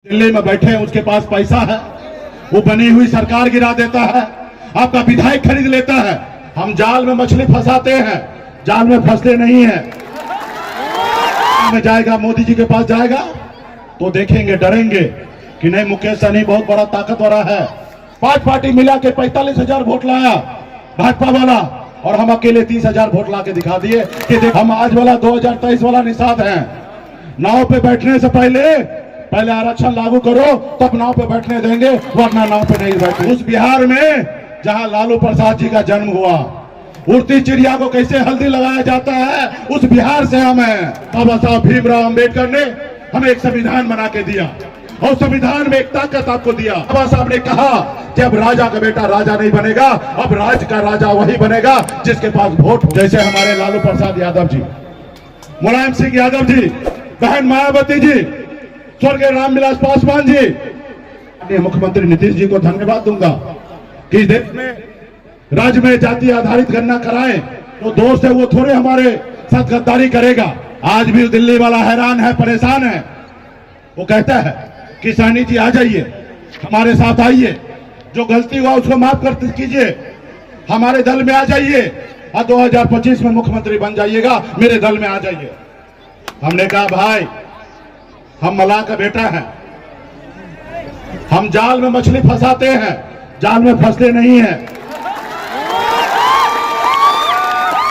दिल्ली में बैठे हैं, उसके पास पैसा है, वो बनी हुई सरकार गिरा देता है, आपका विधायक खरीद लेता है। हम जाल में मछली फंसाते हैं, जाल में फंसते नहीं हैं। में जाएगा, मोदी जी के पास जाएगा तो देखेंगे, डरेंगे कि नहीं, मुकेश सहनी बहुत बड़ा ताकतवर है। 5 पार्टी मिला के 45,000 वोट लाया भाजपा वाला, और हम अकेले 30,000 वोट ला के दिखा दिए कि हम आज वाला 2023 वाला निषाद हैं। नाव पे बैठने से पहले आरक्षण लागू करो, तब नाव पे बैठने देंगे, वरना नाव पे नहीं बैठे। उस बिहार में जहां लालू प्रसाद जी का जन्म हुआ, उड़ती चिड़िया को कैसे हल्दी लगाया जाता है, उस बिहार से हम हैं। बाबा साहब भीमराव अंबेडकर ने हमें एक संविधान बना के दिया, और संविधान में एक ताकत आपको दिया। बाबा साहब ने कहा कि अब राजा का बेटा राजा नहीं बनेगा, अब राज का राजा वही बनेगा जिसके पास वोट। जैसे हमारे लालू प्रसाद यादव जी, मुलायम सिंह यादव जी, बहन मायावती जी, स्वर्गीय रामविलास पासवान जी, मुख्यमंत्री नीतीश जी को धन्यवाद दूंगा कि देश में राज्य में जाति आधारित गणना कराएं, तो दोस्त है वो थोड़े हमारे साथ गद्दारी करेगा। आज भी दिल्ली वाला हैरान है, परेशान है। वो कहता है कि सहनी जी आ जाइए, हमारे साथ आइए, जो गलती हुआ उसको माफ कर कीजिए, हमारे दल में आ जाइए, और 2025 में मुख्यमंत्री बन जाइएगा, मेरे दल में आ जाइए। हमने कहा भाई, हम मलाह का बेटा है, हम जाल में मछली फंसाते हैं, जाल में फंसते नहीं हैं।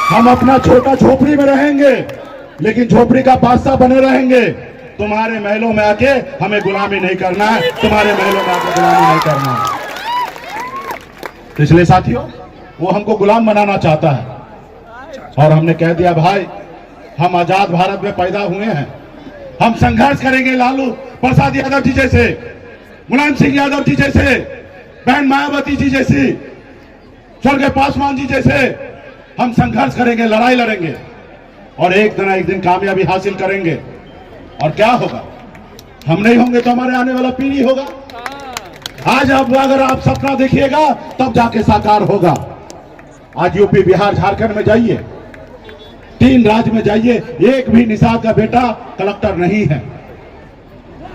हम अपना छोटा झोपड़ी में रहेंगे, लेकिन झोपड़ी का बादशाह बने रहेंगे। तुम्हारे महलों में आके हमें गुलामी नहीं करना है, तुम्हारे महलों में आके गुलामी नहीं करना है। इसलिए साथियों, वो हमको गुलाम बनाना चाहता है, और हमने कह दिया भाई, हम आजाद भारत में पैदा हुए हैं, हम संघर्ष करेंगे। लालू प्रसाद यादव जी जैसे, मुलायम सिंह यादव जी जैसे, बहन मायावती जी जैसी, स्वर्गीय पासवान जी जैसे हम संघर्ष करेंगे, लड़ाई लड़ेंगे, और एक न एक दिन कामयाबी हासिल करेंगे। और क्या होगा, हम नहीं होंगे तो हमारे आने वाला पीढ़ी होगा। आज अब अगर आप सपना देखिएगा तब जाके साकार होगा। आज यूपी, बिहार, झारखंड में जाइए, 3 राज्य में जाइए, एक भी निषाद का बेटा कलेक्टर नहीं है।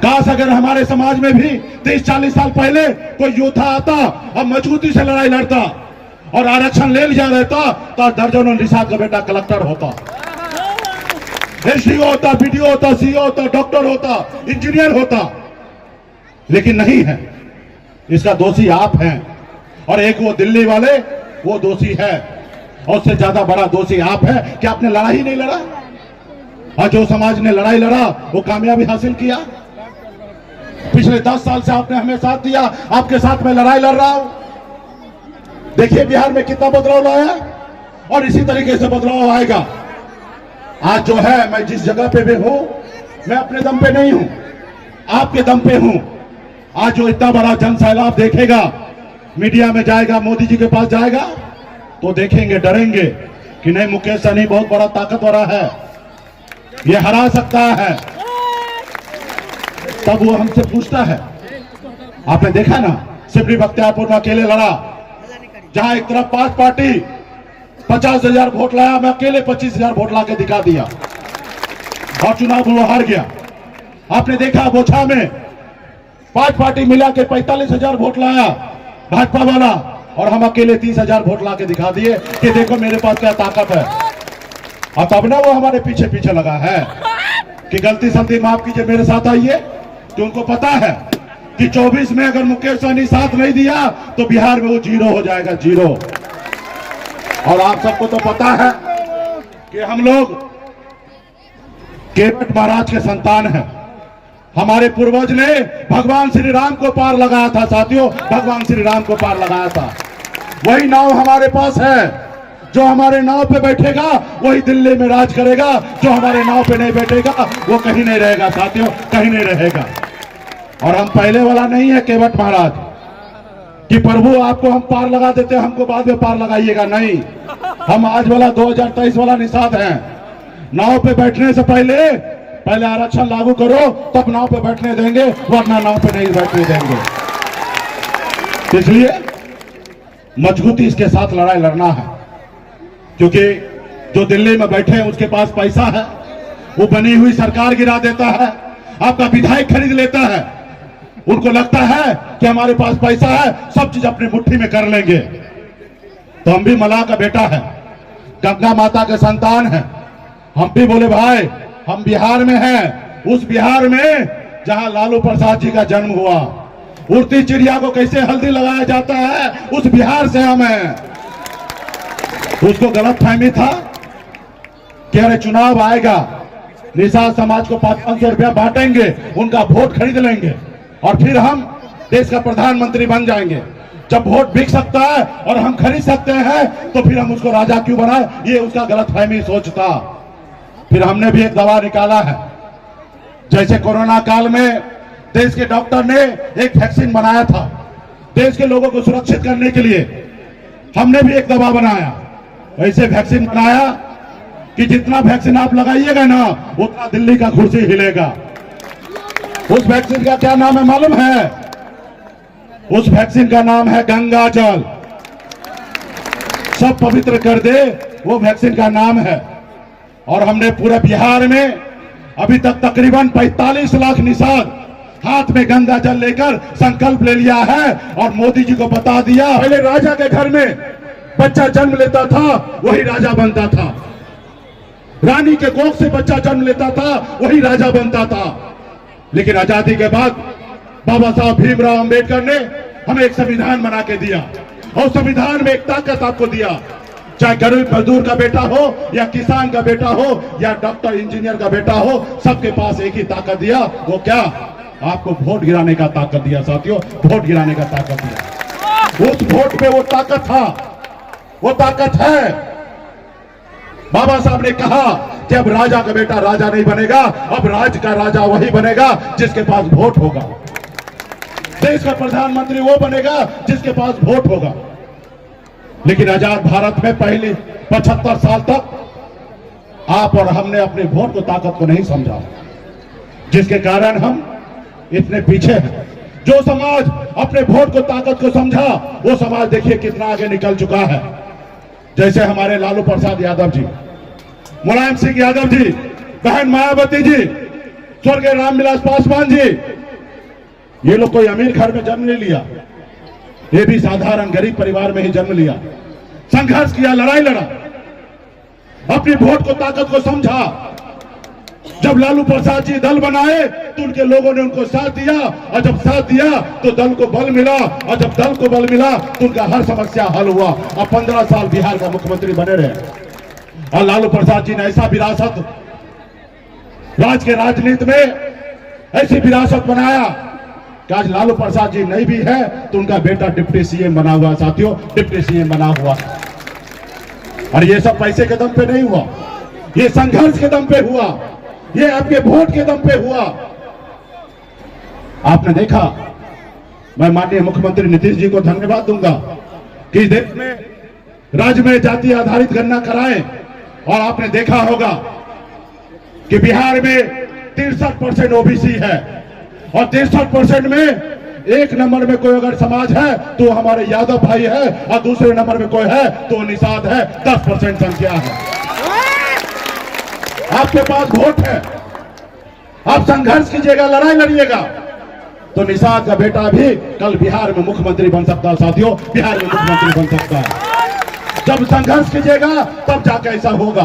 काश अगर हमारे समाज में भी 30-40 साल पहले कोई योद्धा आता और मजबूती से लड़ाई लड़ता और आरक्षण ले लिया रहता, तो दर्जनों निषाद का बेटा कलेक्टर होता, एसडीओ होता, बीडीओ होता, सीओ होता, डॉक्टर होता, इंजीनियर होता। लेकिन नहीं है। इसका दोषी आप हैं, और एक वो दिल्ली वाले, वो दोषी है, और उससे ज्यादा बड़ा दोषी आप है कि आपने लड़ाई नहीं लड़ा। और जो समाज ने लड़ाई लड़ा वो कामयाबी हासिल किया। पिछले 10 साल से आपने हमें साथ दिया, आपके साथ मैं लड़ाई लड़ रहा हूं। देखिए बिहार में कितना बदलाव लाया, और इसी तरीके से बदलाव आएगा। आज जो है, मैं जिस जगह पे भी हूं, मैं अपने दम पे नहीं हूं, आपके दम पे हूं। आज जो इतना बड़ा जन सैलाब देखेगा, मीडिया में जाएगा, मोदी जी के पास जाएगा, तो देखेंगे, डरेंगे कि नहीं, मुकेश सहनी बहुत बड़ा ताकतवर है, ये हरा सकता है। तब वो हमसे पूछता है, आपने देखा ना, सिमरी बख्तियारपुर में अकेले लड़ा, जहां एक तरफ 5 पार्टी 50,000 वोट लाया, मैं अकेले 25,000 वोट ला के दिखा दिया, और चुनाव वो हार गया। आपने देखा बोछा में 5 पार्टी मिला के 45,000 वोट लाया भाजपा वाला, और हम अकेले 30,000 वोट ला के दिखा दिए कि देखो मेरे पास क्या ताकत है। और तब ना वो हमारे पीछे पीछे लगा है कि गलती सलती माफ कीजिए, मेरे साथ आइए, कि उनको पता है कि 24 में अगर मुकेश सहनी साथ नहीं दिया तो बिहार में वो 0 हो जाएगा, 0। और आप सबको तो पता है कि हम लोग केवट महाराज के संतान हैं। हमारे पूर्वज ने भगवान श्री राम को पार लगाया था साथियों, भगवान श्री राम को पार लगाया था। वही नाव हमारे पास है, जो हमारे नाव पे बैठेगा वही दिल्ली में राज करेगा, जो हमारे नाव पे नहीं बैठेगा वो कहीं नहीं रहेगा साथियों, कहीं नहीं रहेगा। और हम पहले वाला नहीं है केवट महाराज कि प्रभु आपको हम पार लगा देते, हमको बाद में पार लगाइएगा, नहीं। हम आज वाला 2023 वाला निषाद हैं। नाव पे बैठने से पहले आरक्षण लागू करो, तब नाव पे बैठने देंगे, वरना नाव पे नहीं बैठने देंगे। इसलिए मजबूती इसके साथ लड़ाई लड़ना है, क्योंकि जो दिल्ली में बैठे हैं उसके पास पैसा है, वो बनी हुई सरकार गिरा देता है, आपका विधायक खरीद लेता है, उनको लगता है कि हमारे पास पैसा है, सब चीज अपनी मुट्ठी में कर लेंगे। तो हम भी मलाह का बेटा है, गंगा माता के संतान है। हम भी बोले भाई हम बिहार में हैं, उस बिहार में जहां लालू प्रसाद जी का जन्म हुआ, उड़ती चिड़िया को कैसे हल्दी लगाया जाता है, उस बिहार से हम हैं। उसको गलत फहमी था कि अरे चुनाव आएगा, निषाद समाज को 500 रुपया बांटेंगे, उनका वोट खरीद लेंगे और फिर हम देश का प्रधानमंत्री बन जाएंगे। जब वोट बिक सकता है और हम खरीद सकते हैं तो फिर हम उसको राजा क्यों बनाए, ये उसका गलतफहमी सोच था। फिर हमने भी एक दवा निकाला है। जैसे कोरोना काल में देश के डॉक्टर ने एक वैक्सीन बनाया था देश के लोगों को सुरक्षित करने के लिए, हमने भी एक दवा बनाया। ऐसे वैक्सीन बनाया कि जितना वैक्सीन आप लगाइएगा ना उतना दिल्ली का कुर्सी हिलेगा। उस वैक्सीन का क्या नाम है मालूम है? उस वैक्सीन का नाम है गंगा जल। सब पवित्र कर दे, वो वैक्सीन का नाम है। और हमने पूरे बिहार में अभी तक तकरीबन 45 लाख निषाद हाथ में गंगा जल लेकर संकल्प ले लिया है और मोदी जी को बता दिया, पहले राजा के घर में बच्चा जन्म लेता था वही राजा बनता था, रानी के कोख से बच्चा जन्म लेता था वही राजा बनता था। लेकिन आजादी के बाद बाबा साहब भीमराव अंबेडकर ने हमें एक संविधान बना के दिया और संविधान में एक ताकत आपको दिया, चाहे गरीब मजदूर का बेटा हो या किसान का बेटा हो या डॉक्टर इंजीनियर का बेटा हो, सबके पास एक ही ताकत दिया। वो क्या? आपको वोट गिराने का ताकत दिया साथियों, वोट गिराने का ताकत दिया। उस वोट पे वो ताकत था, वो ताकत है। बाबा साहब ने कहा कि अब राजा का बेटा राजा नहीं बनेगा, अब राज का राजा वही बनेगा जिसके पास वोट होगा, देश का प्रधानमंत्री वो बनेगा जिसके पास वोट होगा। लेकिन आजाद भारत में पहले 75 साल तक आप और हमने अपने वोट को ताकत को नहीं समझा, जिसके कारण हम इतने पीछे हैं। जो समाज अपने वोट को ताकत को समझा वो समाज देखिए कितना आगे निकल चुका है। जैसे हमारे लालू प्रसाद यादव जी, मुलायम सिंह यादव जी, बहन मायावती जी, स्वर्गीय रामविलास पासवान जी, ये लोग कोई अमीर घर में जन्म नहीं लिया, ये भी साधारण गरीब परिवार में ही जन्म लिया, संघर्ष किया, लड़ाई लड़ा, अपनी वोट को ताकत को समझा। जब लालू प्रसाद जी दल बनाए तो उनके लोगों ने उनको साथ दिया और जब साथ दिया तो दल को बल मिला और जब दल को बल मिला तो उनका हर समस्या हल हुआ और 15 साल बिहार का मुख्यमंत्री बने रहे। और लालू प्रसाद जी ने ऐसा विरासत राज के राजनीति में ऐसी विरासत बनाया कि आज लालू प्रसाद जी नहीं भी है तो उनका बेटा डिप्टी सीएम बना हुआ, साथियों डिप्टी सीएम बना हुआ। और ये सब पैसे के दम पे नहीं हुआ, ये संघर्ष के दम पे हुआ, ये आपके वोट के दम पे हुआ। आपने देखा, मैं माननीय मुख्यमंत्री नीतीश जी को धन्यवाद दूंगा कि देश में राज्य में जाति आधारित गणना कराए। और आपने देखा होगा कि बिहार में 63% ओबीसी है और 63% में एक नंबर में कोई अगर समाज है तो हमारे यादव भाई है और दूसरे नंबर में कोई है तो निषाद है, 10% संख्या है। आपके पास वोट है, आप संघर्ष कीजिएगा, लड़ाई लड़िएगा तो निषाद का बेटा भी कल बिहार में मुख्यमंत्री बन सकता है। साथियों बिहार में मुख्यमंत्री बन सकता है। जब संघर्ष कीजिएगा तब जाके ऐसा होगा।